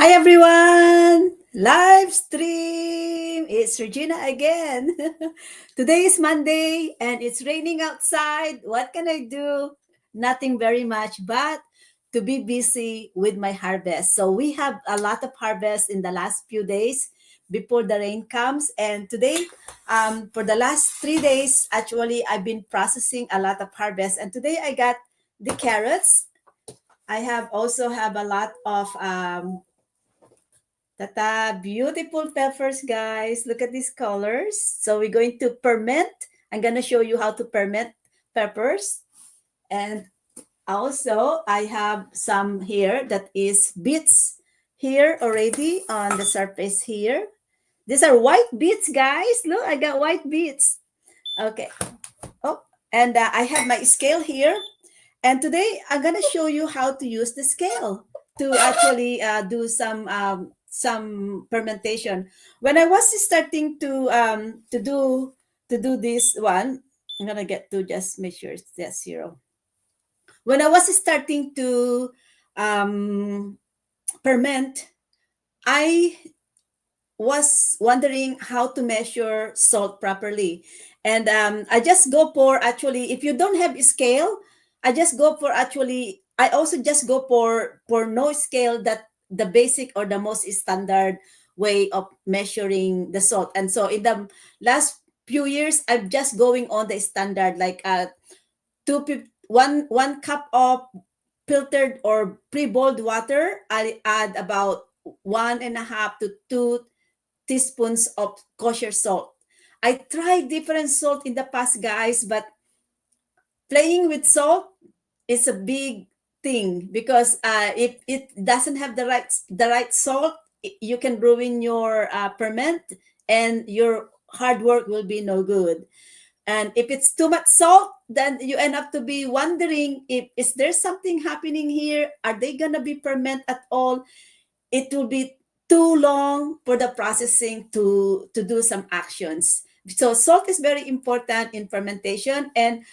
Hi everyone! Live stream! It's Regina again. Today is Monday and it's raining outside. What can I do? Nothing very much, but to be busy with my harvest. So we have a lot of harvest in the last few days before the rain comes. And today, for the last 3 days, actually, I've been processing a lot of harvest. And today I got the carrots. I have also have a lot of Tata, beautiful peppers, guys. Look at these colors. So we're going to ferment. I'm going to show you how to ferment peppers. And also, I have some here that is beets here already on the surface here. These are white beets, guys. Look, I got white beets. Okay. Oh, and I have my scale here. And today I'm gonna show you how to use the scale to actually do some fermentation. When I was starting to do this one, I'm gonna get to just make sure it's just zero. When I was starting to um, ferment, I was wondering how to measure salt properly. And I just go for actually, if you don't have a scale, I just go for actually, I also just go for no scale, that the basic or the most standard way of measuring the salt. And so in the last few years, I'm just going on the standard, like one cup of filtered or pre-boiled water. I add about 1.5 to 2 teaspoons of kosher salt. I tried different salt in the past, guys, but playing with salt is a big thing because if it doesn't have the right salt, you can ruin your ferment and your hard work will be no good. And if it's too much salt, then you end up to be wondering, if is there something happening here? Are they gonna be ferment at all? It will be too long for the processing to do some actions. So salt is very important in fermentation, and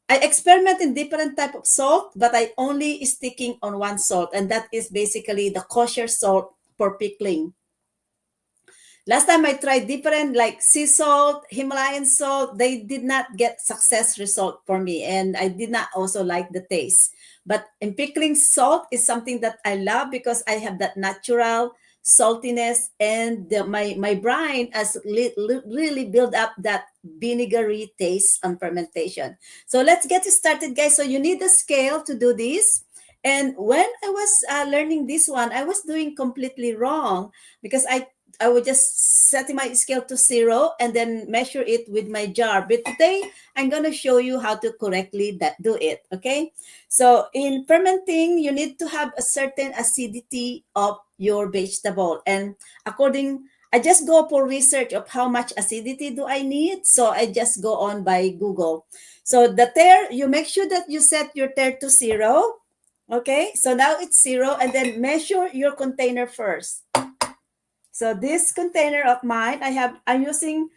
I experiment in different type of salt, but I only sticking on one salt, and that is basically the kosher salt for pickling. Last time I tried different like sea salt, Himalayan salt, they did not get success result for me, and I did not also like the taste. But in pickling, salt is something that I love because I have that natural saltiness, and my brine has really built up that vinegary taste on fermentation. So let's get started, guys. So you need a scale to do this. And when I was learning this one, I was doing completely wrong because I would just set my scale to zero and then measure it with my jar. But today I'm going to show you how to correctly do it. Okay. So in fermenting, you need to have a certain acidity of your vegetable. And I just go for research of how much acidity do I need. So I just go on by Google. So the tare, you make sure that you set your tare to zero. Okay. So now it's zero, and then measure your container first. So this container of mine, I'm using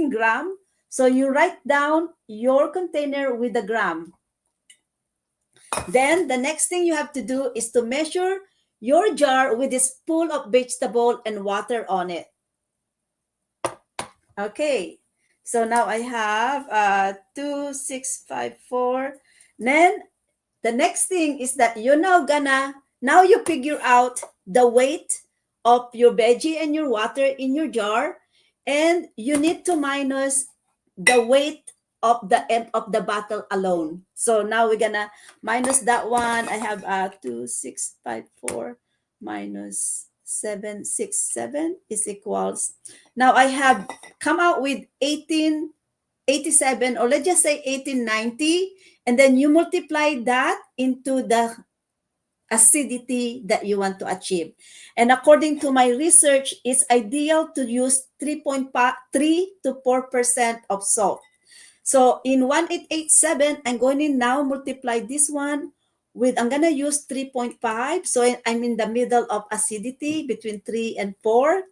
gram. So you write down your container with the gram. Then the next thing you have to do is to measure your jar with this full of vegetable and water on it. Okay. So now I have 2,654. Then the next thing is that you're now you figure out the weight of your veggie and your water in your jar, and you need to minus the weight of the end of the bottle alone. So now we're gonna minus that one. I have 2,654 minus 767 is equals. Now I have come out with 1887, or let's just say 1890, and then you multiply that into the acidity that you want to achieve. And according to my research, it's ideal to use 3.3 to 4% of salt. So in 1887, I'm going to now multiply this one with, I'm going to use 3.5. So I'm in the middle of acidity between 3 and 4.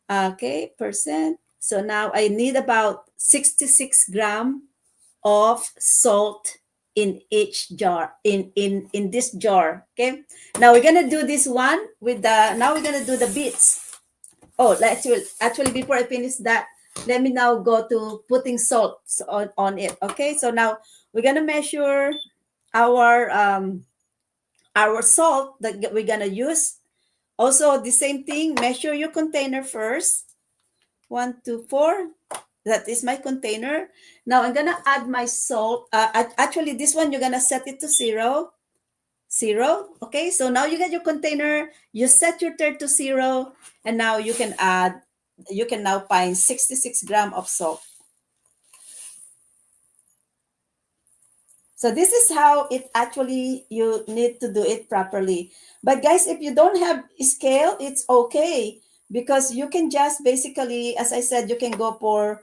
Okay, percent. So now I need about 66 gram of salt in each jar, in this jar. Okay, now we're gonna do this one with the, now we're gonna do the beets. Oh, let's actually before I finish that, let me now go to putting salt on it. Okay, so now we're gonna measure our our salt that we're gonna use. Also, the same thing, measure your container first. 1, 2, 4. That is my container. Now I'm gonna add my salt. Actually, this one you're gonna set it to 0. 0. Okay, so now you get your container, you set your third to 0, and now you can add, you can now find 66 gram of salt. So this is how it actually, you need to do it properly. But guys, if you don't have scale, it's okay, because you can just basically, as I said, you can go for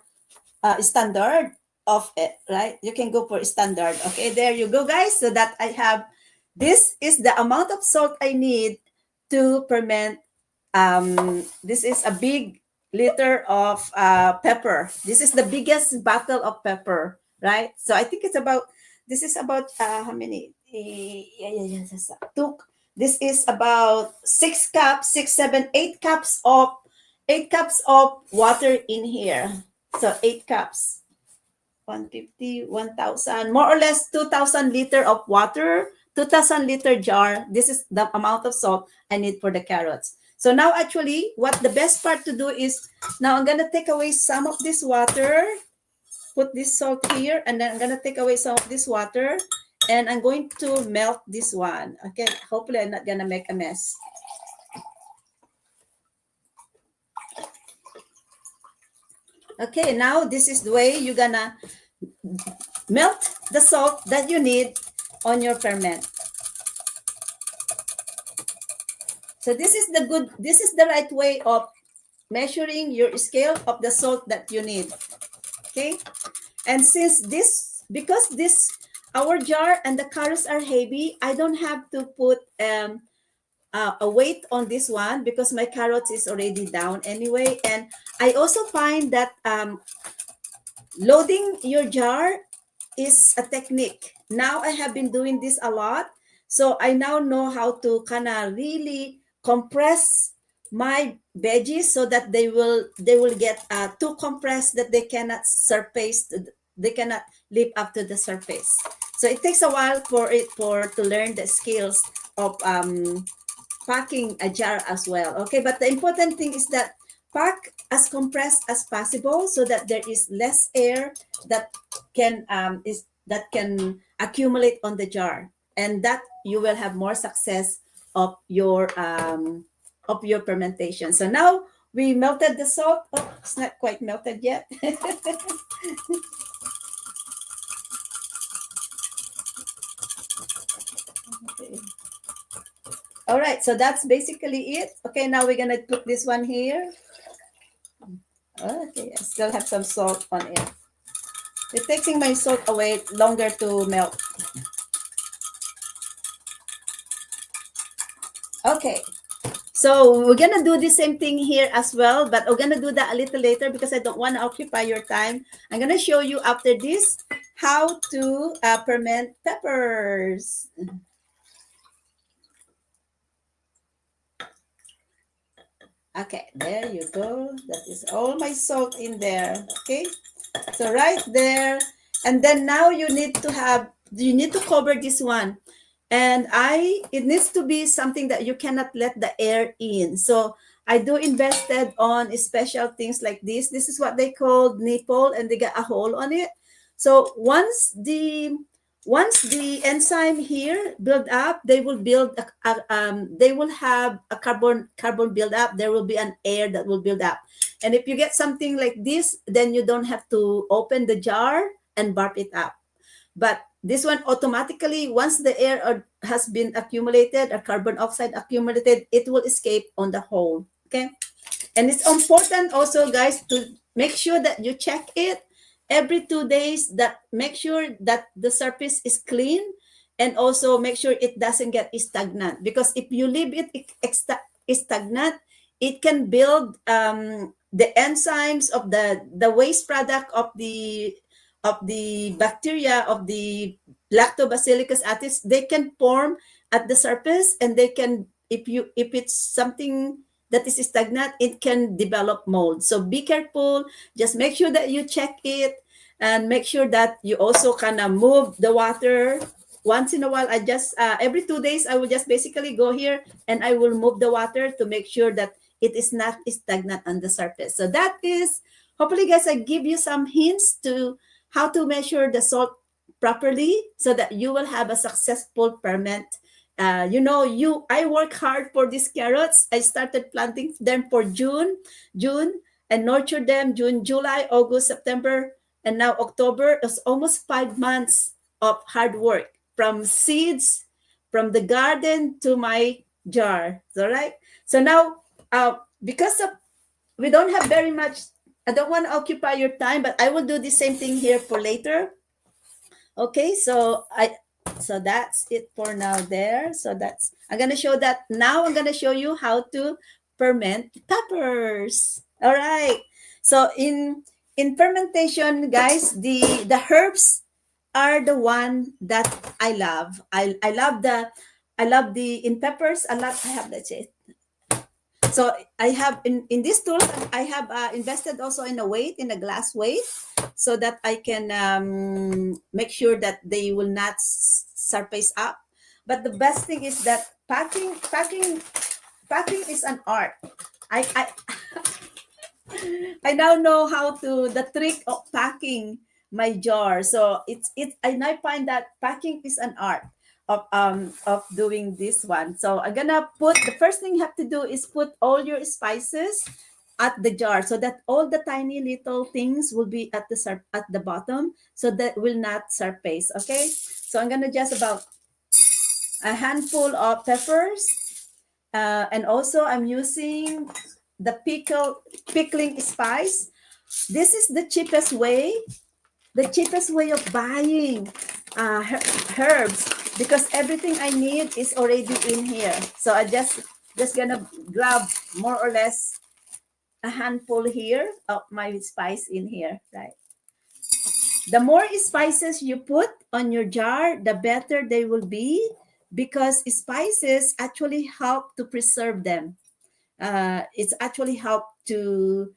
standard of it, right? You can go for standard. Okay, there you go, guys. So that I have, this is the amount of salt I need to ferment. This is a big liter of pepper. This is the biggest bottle of pepper, right? So I think it's about, this is about how many? Took, this is about 6 cups, 6, 7, 8 cups of 8 cups of water in here. So 8 cups, 150, 1,000, more or less 2,000 liter of water, 2,000 liter jar. This is the amount of salt I need for the carrots. So now actually what the best part to do is, now I'm going to take away some of this water, put this salt here, and then I'm going to take away some of this water, and I'm going to melt this one. Okay, hopefully I'm not going to make a mess. Okay, now this is the way you're gonna melt the salt that you need on your ferment. So this is the good, this is the right way of measuring your scale of the salt that you need. Okay, and since this, because this, our jar and the carrots are heavy, I don't have to put a weight on this one, because my carrots is already down anyway. And I also find that loading your jar is a technique. Now I have been doing this a lot, so I now know how to kind of really compress my veggies so that they will get too compressed that they cannot surface, they cannot live up to the surface. So it takes a while for it to learn the skills of packing a jar as well. Okay, but the important thing is that pack as compressed as possible so that there is less air that can accumulate on the jar, and that you will have more success of your fermentation. So now we melted the salt. Oh, it's not quite melted yet. Okay. All right, so that's basically it. Okay, now we're gonna put this one here. Okay, I still have some salt on it. It's taking my salt away longer to melt. Okay, so we're gonna do the same thing here as well, but we're gonna do that a little later because I don't want to occupy your time. I'm gonna show you after this how to ferment peppers. Okay, there you go. That is all my salt in there. Okay, so right there, and then now you need to cover this one, and it needs to be something that you cannot let the air in. So I do invested on special things like this. This is what they call nipple, and they got a hole on it. So once the enzyme here build up, they will build they will have a carbon build up. There will be an air that will build up, and if you get something like this, then you don't have to open the jar and burp it up. But this one automatically, once the air has been accumulated or carbon oxide accumulated, it will escape on the hole. Okay, and it's important also, guys, to make sure that you check it every 2 days, that make sure that the surface is clean, and also make sure it doesn't get stagnant, because if you leave it stagnant, it can build the enzymes of the waste product of the bacteria of the Lactobacillus atis, they can form at the surface, and they can, if it's something that is stagnant, it can develop mold. So be careful. Just make sure that you check it, and make sure that you also kind of move the water once in a while. I just every 2 days I will just basically go here and I will move the water to make sure that it is not stagnant on the surface. So that is, hopefully guys, I give you some hints to how to measure the salt properly so that you will have a successful ferment. I work hard for these carrots. I started planting them for June, and nurtured them June, July, August, September, and now October. It's almost 5 months of hard work, from seeds, from the garden to my jar. All right. So now, because of we don't have very much, I don't want to occupy your time, but I will do the same thing here for later. Okay, so that's it for now there. So that's, I'm gonna show that now. I'm gonna show you how to ferment peppers. All right. So in fermentation, guys, the herbs are the one that I love. I love the in peppers a lot. I have, that's it. So I have in this tool, I have invested also in a glass weight, so that I can make sure that they will not surface up. But the best thing is that packing is an art. I I now know how to the trick of packing my jar. So and I find that packing is an art of doing this one. So I'm gonna put, the first thing you have to do is put all your spices at the jar, so that all the tiny little things will be at the bottom, so that will not surface. Okay, so I'm gonna just about a handful of peppers, and also I'm using the pickling spice. This is the cheapest way of buying herbs, because everything I need is already in here. So I just gonna grab more or less a handful here of my spice in here, right? The more spices you put on your jar, the better they will be, because spices actually help to preserve them. It's actually help to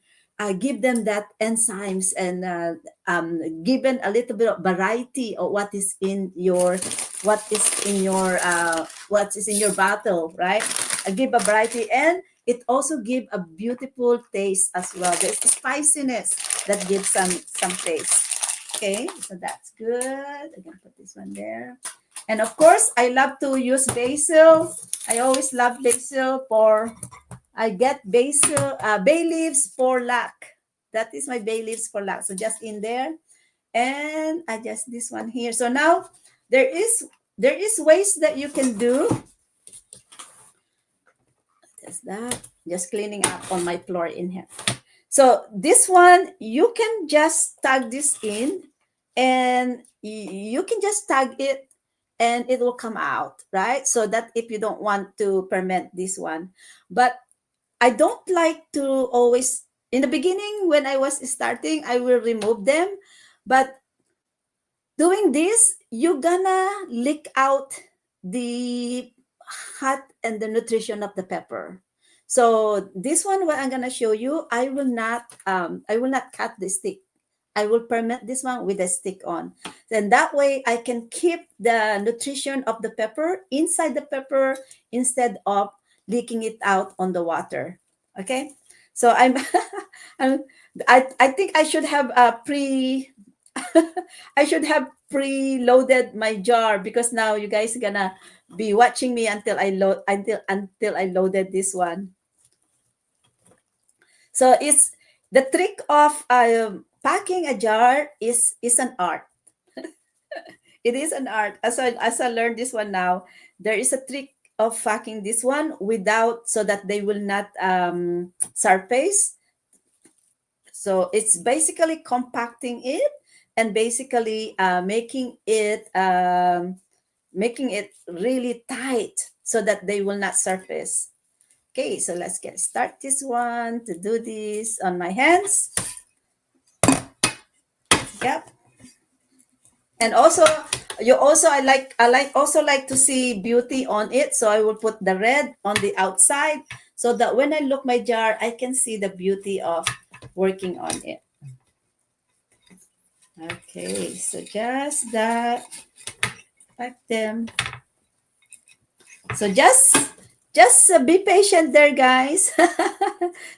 give them that enzymes, and given a little bit of variety of what is in your bottle, right? Give a variety, and it also give a beautiful taste as well. There's spiciness that gives some taste. Okay, so that's good. I'm gonna put this one there. And of course, I love to use basil. I always love basil for, I get basil, bay leaves for lac. That is my bay leaves for lac. So just in there, and I just this one here. So now there is ways that you can do. Just that. Just cleaning up on my floor in here. So this one, you can just tag this in, and you can just tag it, and it will come out, right? So that if you don't want to ferment this one. But I don't like to always, in the beginning when I was starting, I will remove them. But doing this, you're gonna leak out the hot and the nutrition of the pepper. So this one, what I'm gonna show you, I will not cut the stick. I will ferment this one with a stick on. Then that way I can keep the nutrition of the pepper inside the pepper, instead of leaking it out on the water. Okay. So I think I should have I should have preloaded my jar, because now you guys are gonna be watching me until I loaded this one. So it's the trick of packing a jar is an art. It is an art. As I learned this one now, there is a trick of packing this one without, so that they will not surface. So it's basically compacting it, and basically making it really tight, so that they will not surface. Okay, so let's start this one to do this on my hands. Yep. And also, You also, I like also like to see beauty on it, so I will put the red on the outside so that when I look my jar, I can see the beauty of working on it. Okay, so just that, like them. So just be patient there, guys.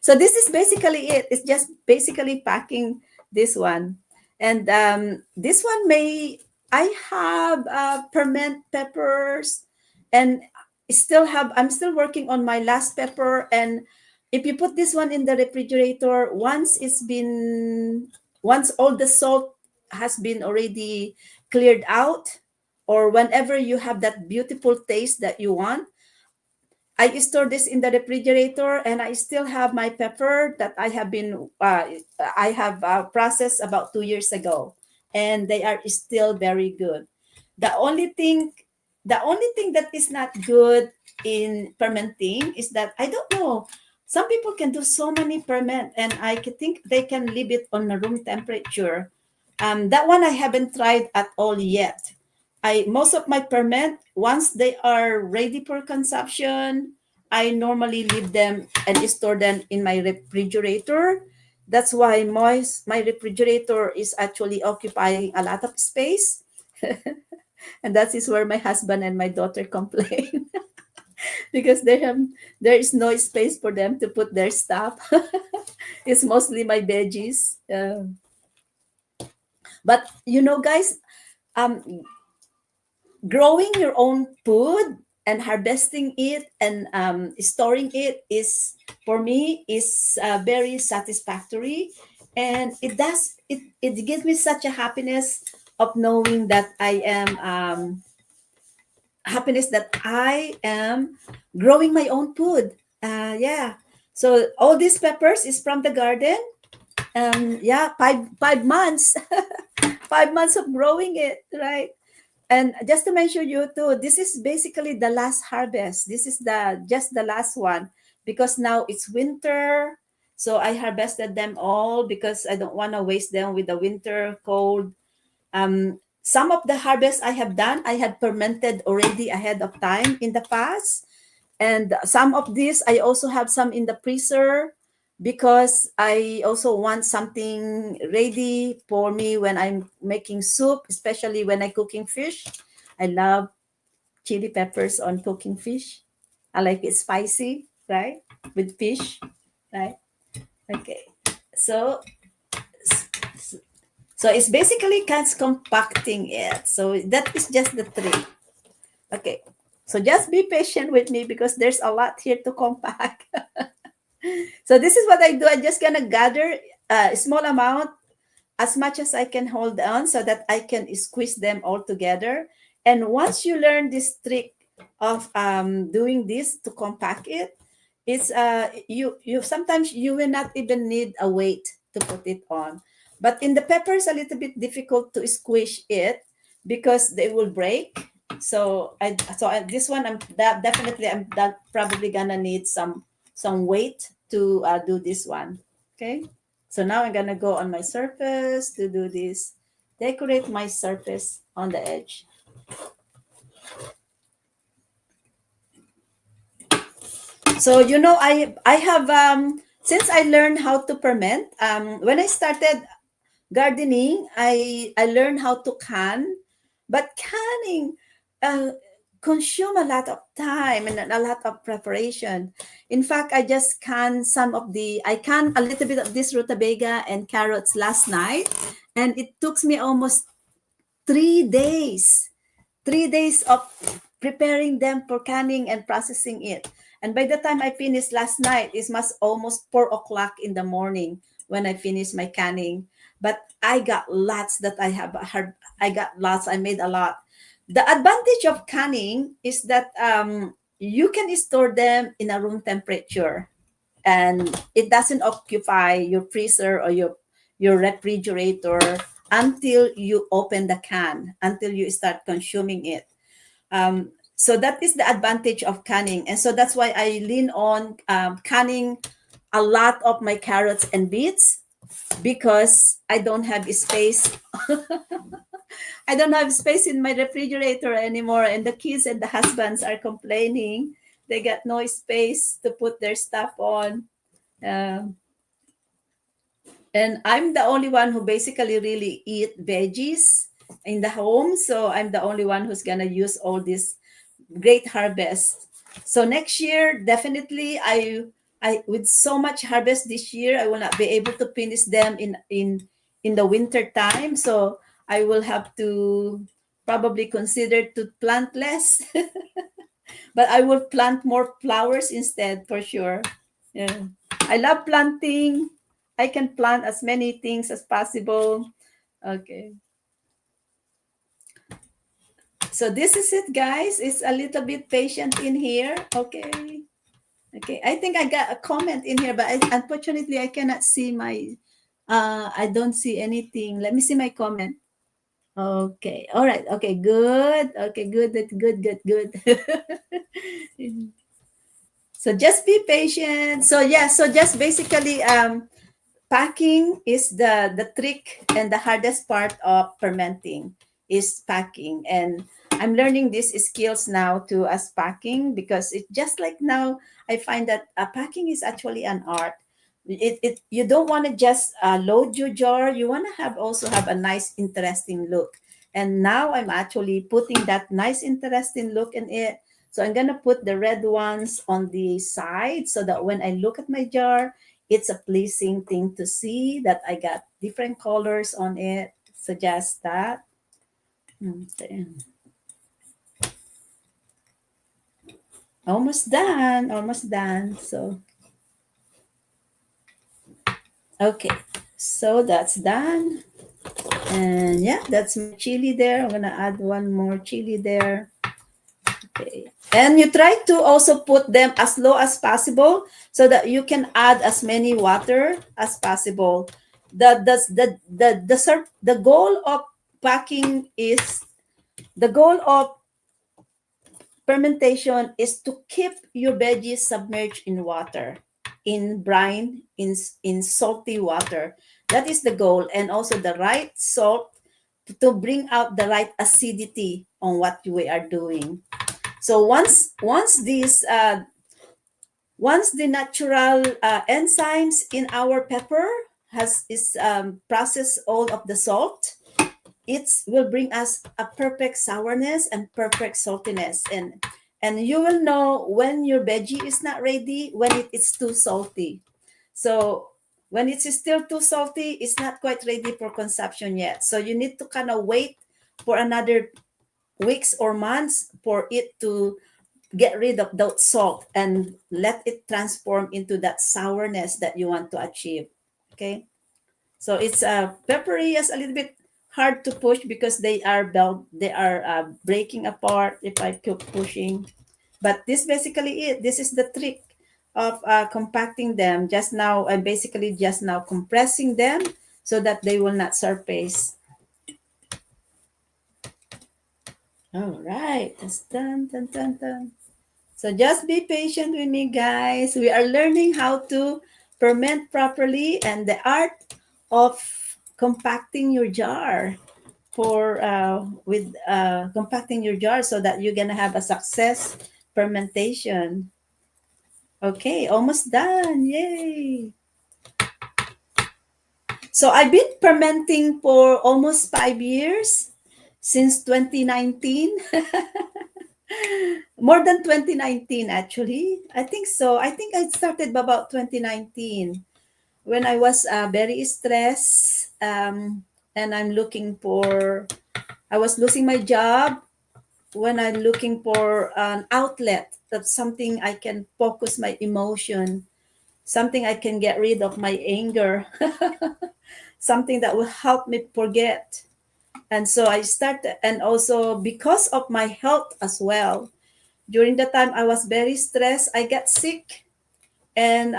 So this is basically it. It's just basically packing this one, and this one may I have permanent peppers, and I'm still working on my last pepper. And if you put this one in the refrigerator, once all the salt has been already cleared out, or whenever you have that beautiful taste that you want, I store this in the refrigerator, and I still have my pepper that I have processed about 2 years ago, and they are still very good. The only thing, the only thing that is not good in fermenting is that I don't know. Some people can do so many ferment, and think they can leave it on a room temperature. That one I haven't tried at all yet. I Most of my ferment, once they are ready for consumption, I normally leave them and store them in my refrigerator. That's why my refrigerator is actually occupying a lot of space. And that is where my husband and my daughter complain because there is no space for them to put their stuff. It's mostly my veggies. But guys, um, growing your own food and harvesting it and storing it is, for me, is very satisfactory, and it gives me such a happiness of knowing that I am growing my own food. Yeah. So all these peppers is from the garden. Yeah, 5 months, 5 months of growing it, right? And just to mention you too, this is basically the last harvest. This is the last one, because now it's winter. So I harvested them all because I don't want to waste them with the winter cold. Some of the harvest I have done, I had fermented already ahead of time in the past. And some of these, I also have some in the freezer because I also want something ready for me when I'm making soup, especially when I'm cooking fish. I love chili peppers on cooking fish. I like it spicy, right? With fish, right? Okay. So so it's basically cans compacting it. So that is just the trick. Okay. So just be patient with me because there's a lot here to compact. So this is what I do. I'm just gonna gather a small amount, as much as I can hold on, so that I can squeeze them all together. And once you learn this trick of doing this to compact it, it's you sometimes you will not even need a weight to put it on. But in the peppers, a little bit difficult to squish it because they will break. This one I'm probably gonna need some weight to do this one. Okay. So now I'm gonna go on my surface to do this, decorate my surface on the edge. So I have since I learned how to ferment, when I started gardening, I learned how to can, but canning uh, consume a lot of time and a lot of preparation. In fact, I can a little bit of this rutabaga and carrots last night, and it took me almost 3 days 3 days of preparing them for canning and processing it. And by the time I finished last night, it was almost 4 o'clock in the morning when I finished my canning. But I got lots that I have had. I got lots. I made a lot. The advantage of canning is that you can store them in a room temperature, and it doesn't occupy your freezer or your refrigerator until you open the can, until you start consuming it. So that is the advantage of canning, and so that's why I lean on canning a lot of my carrots and beets, because I don't have space I don't have space in my refrigerator anymore, and the kids and the husbands are complaining. They got no space to put their stuff on. Um, and I'm the only one who basically really eat veggies in the home. So I'm the only one who's gonna use all this great harvest. So next year, definitely, I with so much harvest this year, I will not be able to finish them in the winter time. So I will have to probably consider to plant less, but I will plant more flowers instead for sure. Yeah, I love planting. I can plant as many things as possible. Okay. So this is it, guys. It's a little bit patient in here. Okay. Okay. I think I got a comment in here, but unfortunately, I cannot see my. I don't see anything. Let me see my comment. Okay. All right. Okay. Good. Okay. Good. Good. Good. Good. So just be patient. So yeah. So just basically, packing is the trick, and the hardest part of fermenting is packing. And I'm learning these skills now too as packing, because it just like now I find that packing is actually an art. It you don't want to just load your jar. You want to have also have a nice interesting look. And now I'm actually putting that nice interesting look in it. So I'm gonna put the red ones on the side, so that when I look at my jar, it's a pleasing thing to see that I got different colors on it. Suggest that. Okay. Almost done. Almost done. So, okay. So that's done. And yeah, that's my chili there. I'm going to add one more chili there. Okay. And you try to also put them as low as possible, so that you can add as many water as possible. The goal of packing is the goal of fermentation is to keep your veggies submerged in water, in brine, in salty water. That is the goal, and also the right salt to bring out the right acidity on what we are doing. So once the natural enzymes in our pepper has is processed all of the salt, it will bring us a perfect sourness and perfect saltiness. And you will know when your veggie is not ready, when it is too salty. So when it is still too salty, it's not quite ready for consumption yet. So you need to kind of wait for another weeks or months for it to get rid of that salt and let it transform into that sourness that you want to achieve. Okay. So it's peppery is a little bit hard to push, because they are breaking apart if I keep pushing. But this basically it. This is the trick of compacting them. Just now, I'm basically just now compressing them so that they will not surface. All right, that's done, done, done, done. So just be patient with me, guys. We are learning how to ferment properly, and the art of compacting your jar for with compacting your jar, so that you're gonna have a success fermentation. Okay, almost done. Yay! So I've been fermenting for almost 5 years, since 2019. More than 2019, actually. I think so. I think I started about 2019, when I was very stressed, and I was losing my job, when I'm looking for an outlet, that's something I can focus my emotion, something I can get rid of my anger, something that will help me forget. And so I started, and also because of my health as well. During the time I was very stressed, I got sick, and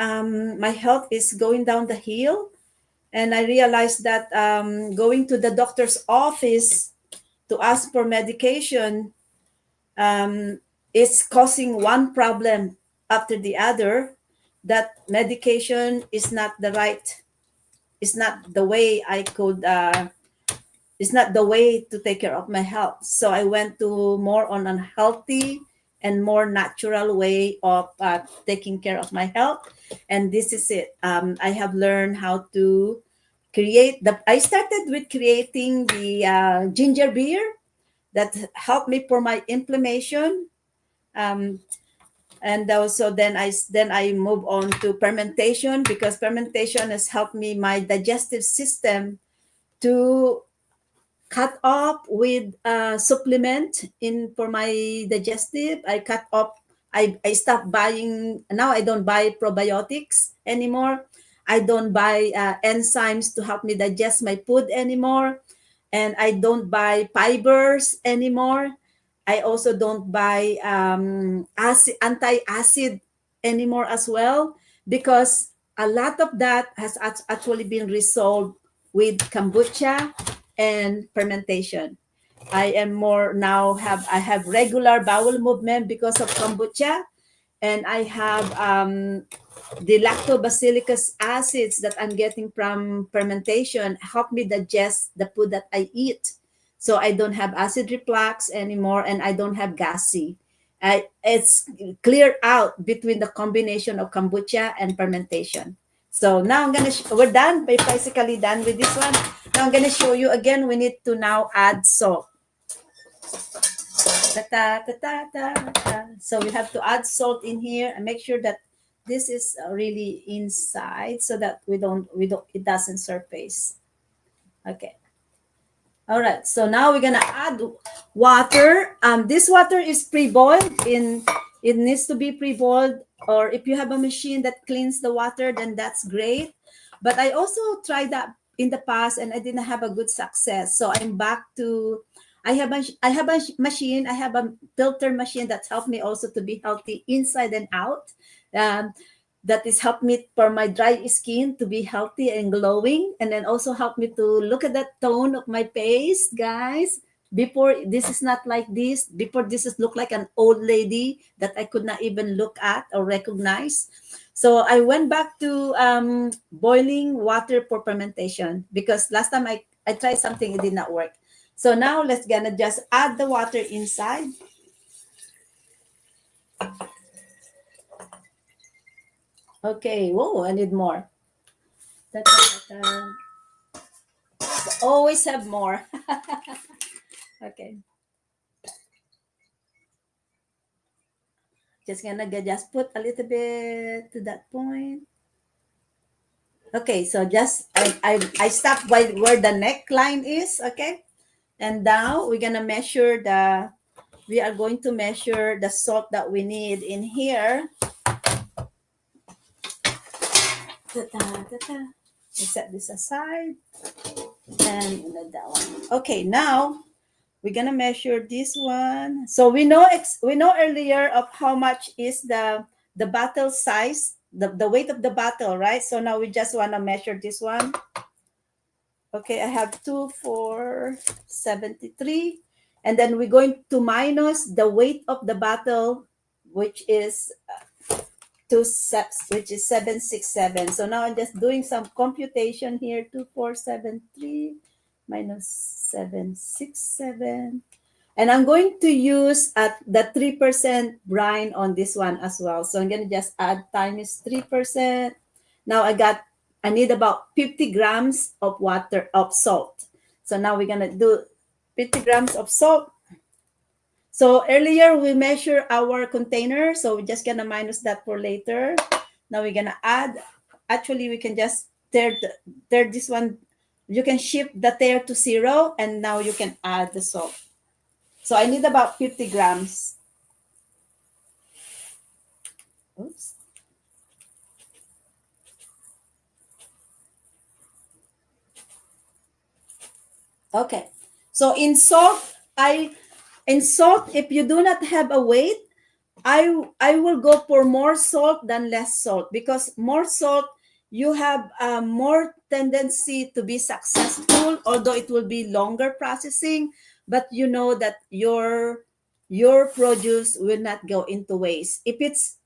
my health is going down the hill. And I realized that going to the doctor's office to ask for medication is causing one problem after the other. That medication is not the way I could it's not the way to take care of my health. So I went to more on a healthy and more natural way of taking care of my health. And this is it. I have learned how to create the. I started with creating the ginger beer that helped me for my inflammation. Um, and also then I move on to fermentation, because fermentation has helped me my digestive system to cut off with supplement in for my digestive. I cut off. I stopped buying. Now I don't buy probiotics anymore. I don't buy enzymes to help me digest my food anymore, and I don't buy fibers anymore. I also don't buy anti-acid anymore as well, because a lot of that has actually been resolved with kombucha and fermentation. I am more now have I have regular bowel movement because of kombucha, and I have the lactobacillus acids that I'm getting from fermentation help me digest the food that I eat. So I don't have acid reflux anymore, and I don't have gassy. It's clear out between the combination of kombucha and fermentation. So now we're done. We're basically done with this one. Now I'm gonna show you again. We need to now add salt. Ta, ta, ta, ta, ta, ta. So we have to add salt in here and make sure that this is really inside, so that we don't it doesn't surface. Okay. All right. So now we're gonna add water. This water is pre-boiled. It needs to be pre-boiled, or if you have a machine that cleans the water, then that's great. But I also tried that in the past, and I didn't have a good success. So I'm back to. I have a machine. I have a filter machine that's helped me also to be healthy inside and out. Um, that is helped me for my dry skin to be healthy and glowing, and then also help me to look at the tone of my face, guys. Before, this is not like this. Before, this is look like an old lady that I could not even look at or recognize. So I went back to boiling water for fermentation, because last time I tried something, it did not work. So now let's gonna just add the water inside. Okay, whoa, I need more. Ta, ta, ta, ta. Always have more. Okay. Just put a little bit to that point. Okay, so just I stopped by where the neckline is. Okay, and now we're gonna measure we are going to measure the salt that we need in here. Ta-ta-ta-ta. We set this aside, and that one. Okay, now we're gonna measure this one. So we know earlier of how much is the bottle size, the weight of the bottle, right? So now we just wanna measure this one. Okay, I have 2,473, and then we're going to minus the weight of the bottle, which is which is 767. So now I'm just doing some computation here. 2,473 minus 767. And I'm going to use the 3% brine on this one as well. So I'm going to just add times 3%. Now I need about 50 grams of water, of salt. So now we're going to do 50 grams of salt. So earlier we measure our container. So we're just going to minus that for later. Now we're going to add, actually we can just tear this one. You can shift the tear to 0, and now you can add the salt. So I need about 50 grams. Oops. Okay. So in salt, if you do not have a weight, I will go for more salt than less salt, because more salt, you have more tendency to be successful, although it will be longer processing, but you know that your produce will not go into waste. If it's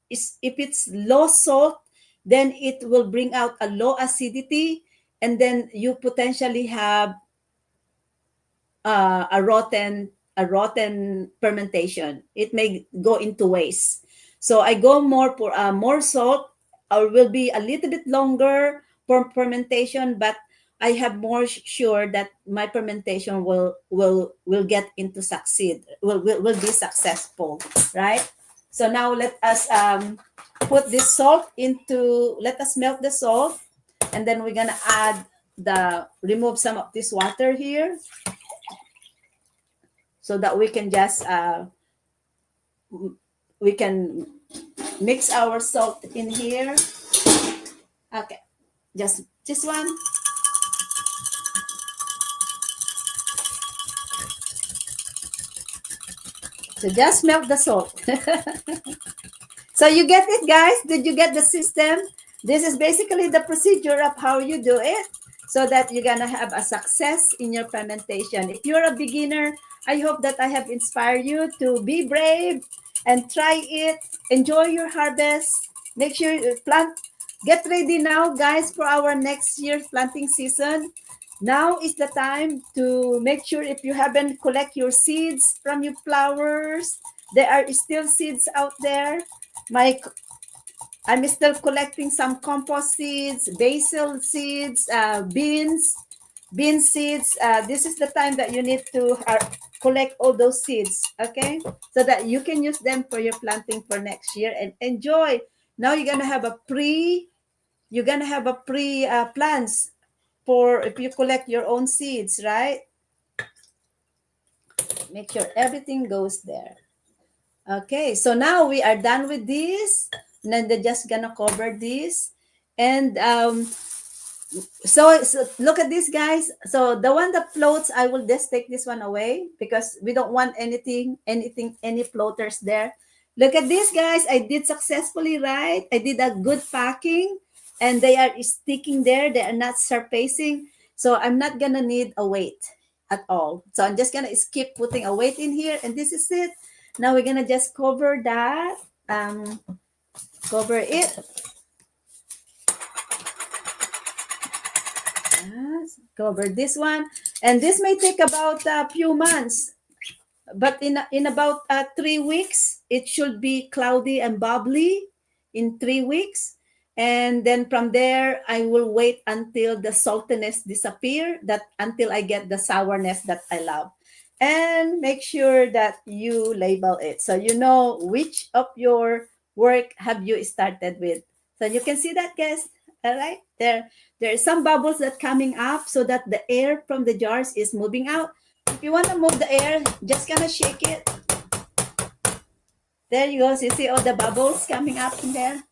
low salt, then it will bring out a low acidity, and then you potentially have a rotten fermentation. It may go into waste. So I go more for more salt, or will be a little bit longer for fermentation, but I have more sure that my fermentation will get into succeed, will be successful, right? So now let us put this salt into, let us melt the salt, and then we're gonna add remove some of this water here, so that we can just we can mix our salt in here. Okay, just this one. So just melt the salt. So you get it, guys? Did you get the system? This is basically the procedure of how you do it, so that you're gonna have a success in your fermentation. If you're a beginner, I hope that I have inspired you to be brave and try it. Enjoy your harvest. Make sure you plant. Get ready now, guys, for our next year's planting season. Now is the time to make sure, if you haven't collect your seeds from your flowers, there are still seeds out there. My I'm still collecting some compost seeds, basil seeds, bean seeds. This is the time that you need to collect all those seeds, okay? So that you can use them for your planting for next year and enjoy. Now you're gonna have a pre plants for if you collect your own seeds, right? Make sure everything goes there. Okay, so now we are done with this. And then they're just gonna cover this. And so look at this, guys. So the one that floats, I will just take this one away because we don't want any floaters there. Look at this, guys. I did successfully, right? I did a good packing, and they are sticking there. They are not surfacing. So I'm not gonna need a weight at all. So I'm just gonna skip putting a weight in here, and this is it. Now we're gonna just cover that. Cover it. Yes, cover this one, and this may take about a few months, but in about 3 weeks, it should be cloudy and bubbly in 3 weeks, and then from there, I will wait until the saltiness disappear. That until I get the sourness that I love, and make sure that you label it so you know which of your work have you started with. So you can see that, guys. All right, there is some bubbles that coming up, so that the air from the jars is moving out. If you want to move the air, just gonna shake it. There you go. So you see all the bubbles coming up in there.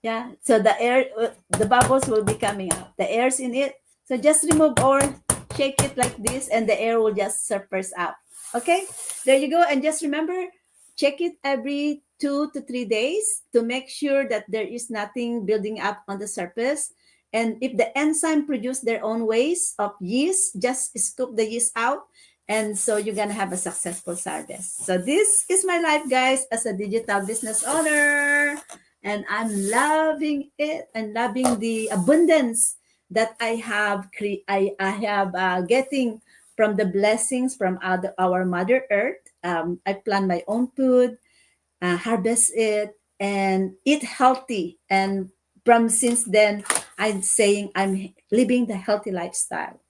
Yeah. So the bubbles will be coming out. The air's in it. So just remove or shake it like this, and the air will just surface out. Okay. There you go. And just remember, check it every 2 to 3 days to make sure that there is nothing building up on the surface. And if the enzyme produce their own ways of yeast, just scoop the yeast out. And so you're going to have a successful harvest. So this is my life, guys, as a digital business owner. And I'm loving it and loving the abundance that I have getting from the blessings from our Mother Earth. I plant my own food, harvest it, and eat healthy. And from since then, I'm saying I'm living the healthy lifestyle.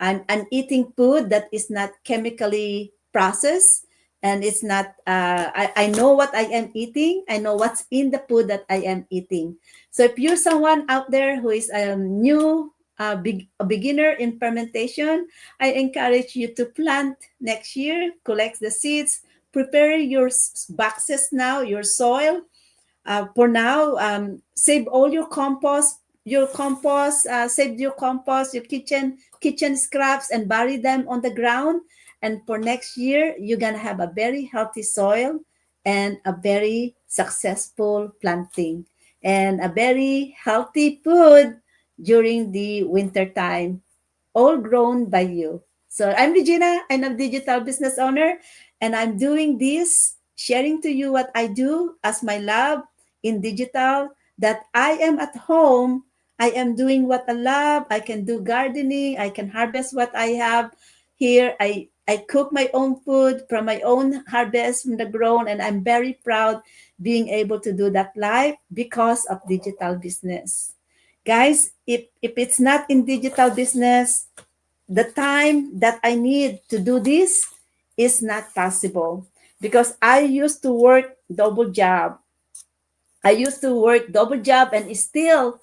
I'm eating food that is not chemically processed, and it's not I know what I am eating. I know what's in the food that I am eating. So if you're someone out there who is new, a beginner in fermentation, I encourage you to plant next year, collect the seeds, prepare your boxes now, your soil. For now, save all your compost, save your compost, your kitchen scraps, and bury them on the ground. And for next year, you're gonna have a very healthy soil and a very successful planting and a very healthy food during the winter time, all grown by you. So I'm Regina. I'm a digital business owner, and I'm doing this, sharing to you what I do as my love in digital, that I am at home. I am doing what I love. I can do gardening. I can harvest what I have here. I cook my own food from my own harvest from the grown, and I'm very proud being able to do that live because of digital business. Guys, if it's not in digital business, the time that I need to do this is not possible because I used to work double job. I used to work double job and still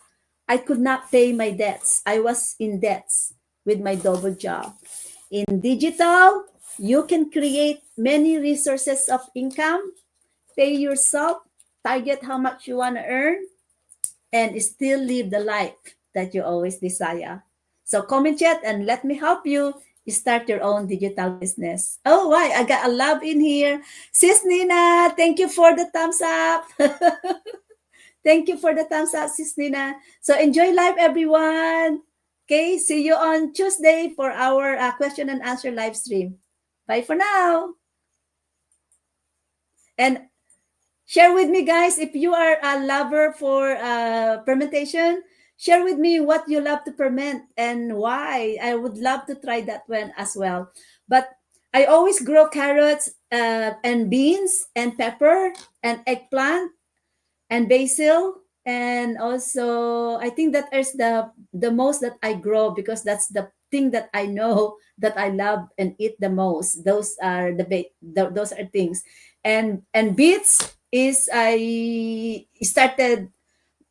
I could not pay my debts. I was in debts with my double job. In digital, you can create many resources of income, pay yourself, target how much you want to earn, and still live the life that you always desire. So comment chat and let me help you start your own digital business. Oh, why? I got a love in here. Sis Nina, thank you for the thumbs up. Thank you for the thumbs up, Sis Nina. So enjoy live, everyone. Okay, see you on Tuesday for our question and answer live stream. Bye for now. And share with me, guys, if you are a lover for fermentation, share with me what you love to ferment and why. I would love to try that one as well. But I always grow carrots and beans and pepper and eggplant and basil, and also I think that is the most that I grow because that's the thing that I know that I love and eat the most. Those are those are things. And beets is I started,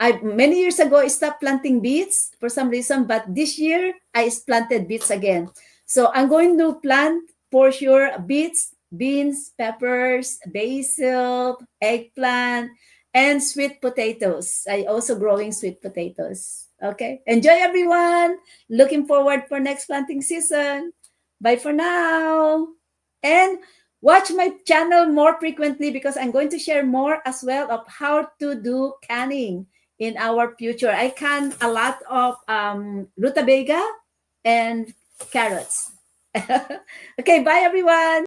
I many years ago I stopped planting beets for some reason, but this year I planted beets again. So I'm going to plant for sure beets, beans, peppers, basil, eggplant, and sweet potatoes. I also growing sweet potatoes. Okay. Enjoy, everyone. Looking forward for next planting season. Bye for now. And watch my channel more frequently because I'm going to share more as well of how to do canning in our future. I can a lot of rutabaga and carrots. Okay, bye everyone.